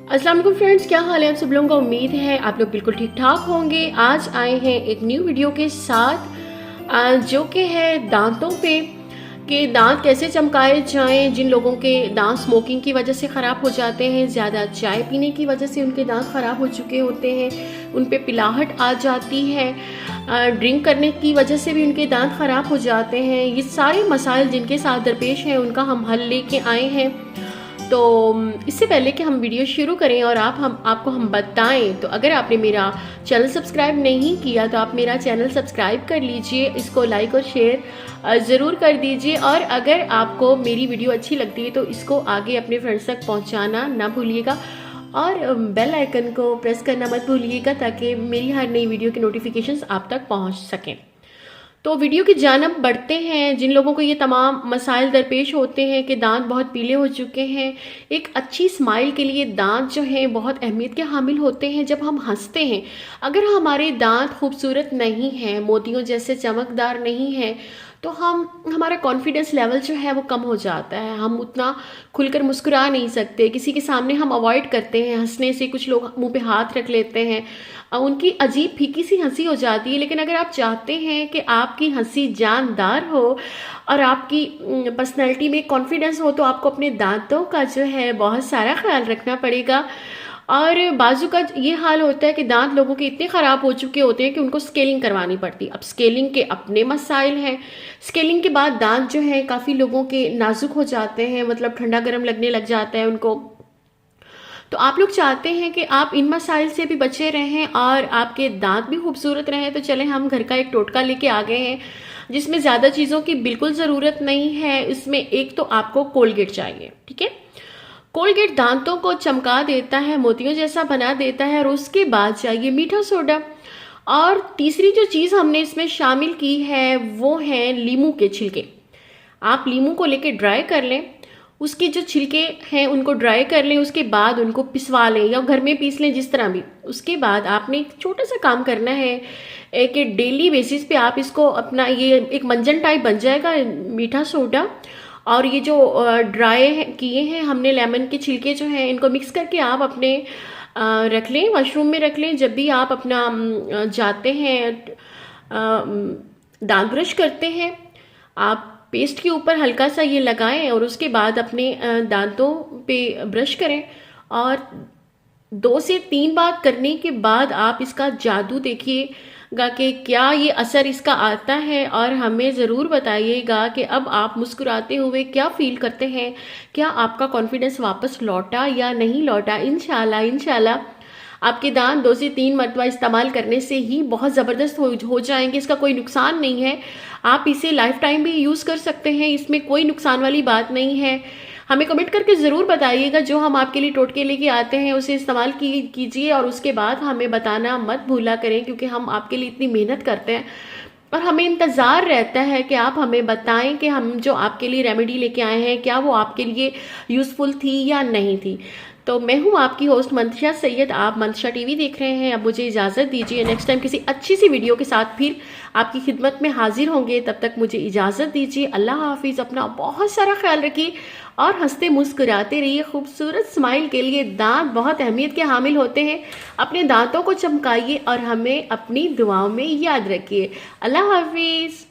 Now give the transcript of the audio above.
अस्सलाम वालेकुम फ्रेंड्स, क्या हाल है आप सब लोगों का। उम्मीद है आप लोग बिल्कुल ठीक ठाक होंगे। आज आए हैं एक न्यू वीडियो के साथ जो कि है दांतों पे कि दांत कैसे चमकाए जाएं। जिन लोगों के दांत स्मोकिंग की वजह से ख़राब हो जाते हैं, ज़्यादा चाय पीने की वजह से उनके दांत ख़राब हो चुके होते हैं, उन पे पिलाहट आ जाती है, ड्रिंक करने की वजह से भी उनके दांत ख़राब हो जाते हैं, ये सारे मसाइल जिनके साथ दरपेश हैं उनका हम हल लेके आए हैं। तो इससे पहले कि हम वीडियो शुरू करें और आपको हम बताएं, तो अगर आपने मेरा चैनल सब्सक्राइब नहीं किया तो आप मेरा चैनल सब्सक्राइब कर लीजिए, इसको लाइक और शेयर ज़रूर कर दीजिए। और अगर आपको मेरी वीडियो अच्छी लगती है तो इसको आगे अपने फ्रेंड्स तक पहुंचाना ना भूलिएगा और बेल आइकन को प्रेस करना मत भूलिएगा ताकि मेरी हर नई वीडियो की नोटिफिकेशंस आप तक पहुंच सकें। तो वीडियो की जानब बढ़ते हैं। जिन लोगों को ये तमाम मसाइल दरपेश होते हैं कि दांत बहुत पीले हो चुके हैं, एक अच्छी स्माइल के लिए दांत जो हैं बहुत अहमियत के हामिल होते हैं। जब हम हंसते हैं, अगर हमारे दांत खूबसूरत नहीं हैं, मोतियों जैसे चमकदार नहीं हैं, तो हमारा कॉन्फिडेंस लेवल जो है वो कम हो जाता है। हम उतना खुलकर मुस्कुरा नहीं सकते, किसी के सामने हम अवॉइड करते हैं हंसने से। कुछ लोग मुंह पे हाथ रख लेते हैं, उनकी अजीब फीकी सी हंसी हो जाती है। लेकिन अगर आप चाहते हैं कि आपकी हंसी जानदार हो और आपकी पर्सनैलिटी में कॉन्फिडेंस हो, तो आपको अपने दांतों का जो है बहुत सारा ख्याल रखना पड़ेगा। और बाजू का ये हाल होता है कि दांत लोगों के इतने ख़राब हो चुके होते हैं कि उनको स्केलिंग करवानी पड़ती है। अब स्केलिंग के अपने मसाइल हैं। स्केलिंग के बाद दांत जो है काफ़ी लोगों के नाजुक हो जाते हैं, मतलब ठंडा गर्म लगने लग जाता है उनको। तो आप लोग चाहते हैं कि आप इन मसाइल से भी बचे रहें और आपके दांत भी खूबसूरत रहें, तो चलें हम घर का एक टोटका लेके आ गए हैं जिसमें ज़्यादा चीज़ों की बिल्कुल ज़रूरत नहीं है। इसमें एक तो आपको कोलगेट चाहिए, ठीक है। कोलगेट दांतों को चमका देता है, मोतियों जैसा बना देता है। और उसके बाद चाहिए मीठा सोडा। और तीसरी जो चीज़ हमने इसमें शामिल की है वो है लीमू के छिलके। आप लीमू को लेके ड्राई कर लें, उसके जो छिलके हैं उनको ड्राई कर लें, उसके बाद उनको पिसवा लें या घर में पीस लें, जिस तरह भी। उसके बाद आपने एक छोटा सा काम करना है कि डेली बेसिस पे आप इसको अपना, ये एक मंजन टाइप बन जाएगा मीठा सोडा। और ये जो ड्राई किए हैं हमने लेमन के छिलके जो हैं, इनको मिक्स करके आप अपने रख लें, वॉशरूम में रख लें। जब भी आप अपना जाते हैं दांत ब्रश करते हैं, आप पेस्ट के ऊपर हल्का सा ये लगाएं और उसके बाद अपने दांतों पे ब्रश करें। और 2 से 3 बार करने के बाद आप इसका जादू देखिएगा कि क्या ये असर इसका आता है। और हमें ज़रूर बताइएगा कि अब आप मुस्कुराते हुए क्या फील करते हैं, क्या आपका कॉन्फिडेंस वापस लौटा या नहीं लौटा। इंशाल्लाह आपके दांत 2 से 3 मरतबा इस्तेमाल करने से ही बहुत ज़बरदस्त हो जाएंगे। इसका कोई नुकसान नहीं है, आप इसे लाइफ टाइम भी यूज़ कर सकते हैं, इसमें कोई नुकसान वाली बात नहीं है। हमें कमेंट करके ज़रूर बताइएगा, जो हम आपके लिए टोटके लेके आते हैं उसे इस्तेमाल कीजिए और उसके बाद हमें बताना मत भूला करें, क्योंकि हम आपके लिए इतनी मेहनत करते हैं और हमें इंतज़ार रहता है कि आप हमें बताएं कि हम जो आपके लिए रेमेडी लेके आए हैं क्या वो आपके लिए यूज़फुल थी या नहीं थी। तो मैं हूं आपकी होस्ट मंतशा सैयद, आप मंतशा टीवी देख रहे हैं। अब मुझे इजाज़त दीजिए, नेक्स्ट टाइम किसी अच्छी सी वीडियो के साथ फिर आपकी खिदमत में हाजिर होंगे। तब तक मुझे इजाज़त दीजिए। अल्लाह हाफिज़। अपना बहुत सारा ख्याल रखिए और हंसते मुस्कुराते रहिए। खूबसूरत स्माइल के लिए दांत बहुत अहमियत के हामिल होते हैं। अपने दांतों को चमकाइए और हमें अपनी दुआओं में याद रखिए। अल्लाह हाफिज़।